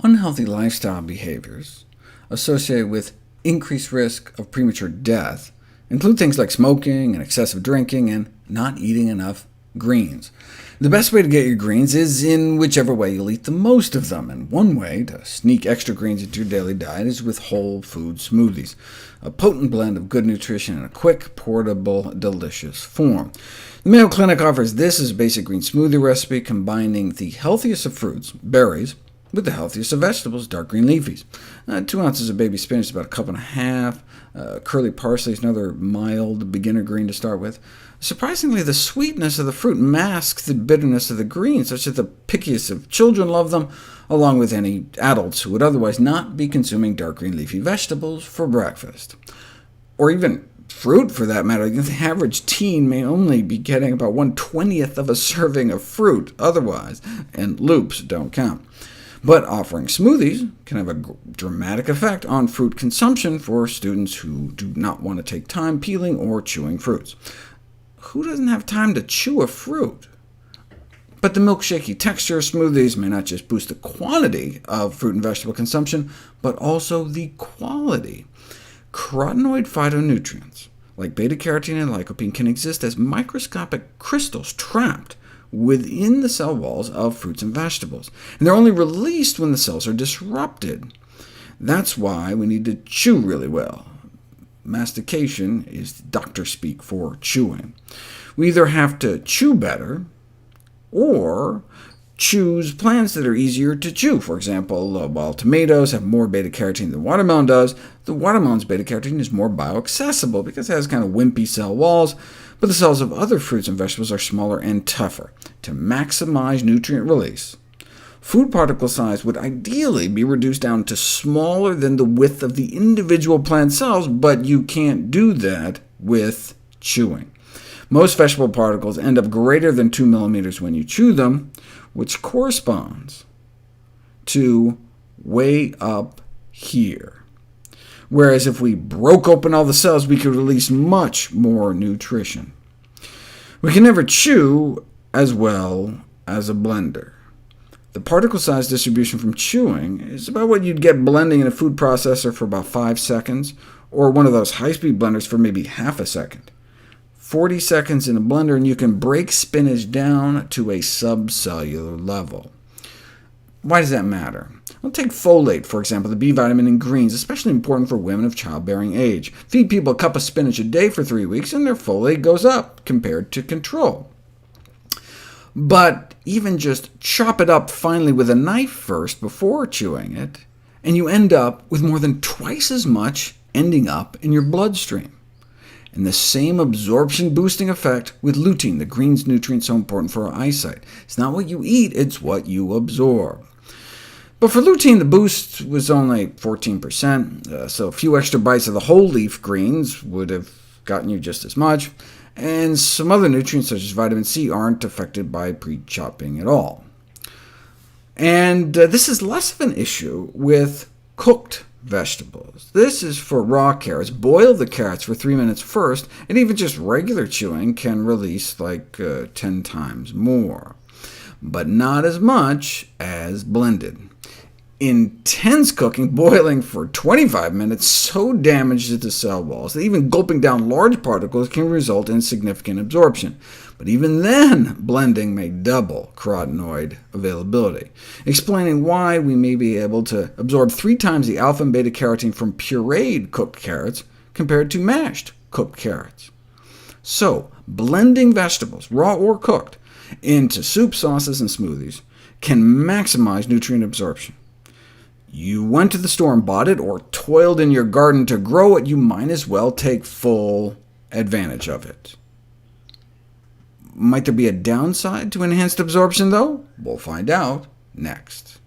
Unhealthy lifestyle behaviors associated with increased risk of premature death include things like smoking and excessive drinking and not eating enough greens. The best way to get your greens is in whichever way you'll eat the most of them, and one way to sneak extra greens into your daily diet is with whole food smoothies, a potent blend of good nutrition in a quick, portable, delicious form. The Mayo Clinic offers this as a basic green smoothie recipe, combining the healthiest of fruits, berries, with the healthiest of vegetables, dark green leafies. 2 ounces of baby spinach is about a cup and a half. Curly parsley is another mild beginner green to start with. Surprisingly, the sweetness of the fruit masks the bitterness of the greens, such that the pickiest of children love them, along with any adults who would otherwise not be consuming dark green leafy vegetables for breakfast. Or even fruit, for that matter. The average teen may only be getting about 1/20th of a serving of fruit otherwise, and loops don't count. But offering smoothies can have a dramatic effect on fruit consumption for students who do not want to take time peeling or chewing fruits. Who doesn't have time to chew a fruit? But the milkshakey texture of smoothies may not just boost the quantity of fruit and vegetable consumption, but also the quality. Carotenoid phytonutrients, like beta-carotene and lycopene, can exist as microscopic crystals trapped within the cell walls of fruits and vegetables, and they're only released when the cells are disrupted. That's why we need to chew really well. Mastication is doctor speak for chewing. We either have to chew better, or choose plants that are easier to chew. For example, while tomatoes have more beta-carotene than watermelon does, the watermelon's beta-carotene is more bioaccessible because it has kind of wimpy cell walls, but the cells of other fruits and vegetables are smaller and tougher. To maximize nutrient release, food particle size would ideally be reduced down to smaller than the width of the individual plant cells, but you can't do that with chewing. Most vegetable particles end up greater than 2 millimeters when you chew them, which corresponds to way up here. Whereas if we broke open all the cells, we could release much more nutrition. We can never chew as well as a blender. The particle size distribution from chewing is about what you'd get blending in a food processor for about 5 seconds, or one of those high-speed blenders for maybe half a second. 40 seconds in a blender, and you can break spinach down to a subcellular level. Why does that matter? Well, take folate, for example, the B vitamin in greens, especially important for women of childbearing age. Feed people a cup of spinach a day for 3 weeks, and their folate goes up compared to control. But even just chop it up finely with a knife first before chewing it, and you end up with more than twice as much ending up in your bloodstream. And the same absorption-boosting effect with lutein, the green's nutrient so important for our eyesight. It's not what you eat, it's what you absorb. But for lutein, the boost was only 14%, so a few extra bites of the whole leaf greens would have gotten you just as much, and some other nutrients, such as vitamin C, aren't affected by pre-chopping at all. And this is less of an issue with cooked vegetables. This is for raw carrots. Boil the carrots for 3 minutes first, and even just regular chewing can release like 10 times more, but not as much as blended. Intense cooking, boiling for 25 minutes, so damages the cell walls that even gulping down large particles can result in significant absorption. But even then, blending may double carotenoid availability, explaining why we may be able to absorb 3 times the alpha and beta-carotene from pureed cooked carrots compared to mashed cooked carrots. So, blending vegetables, raw or cooked, into soup, sauces, and smoothies can maximize nutrient absorption. You went to the store and bought it, or toiled in your garden to grow it, you might as well take full advantage of it. Might there be a downside to enhanced absorption, though? We'll find out next.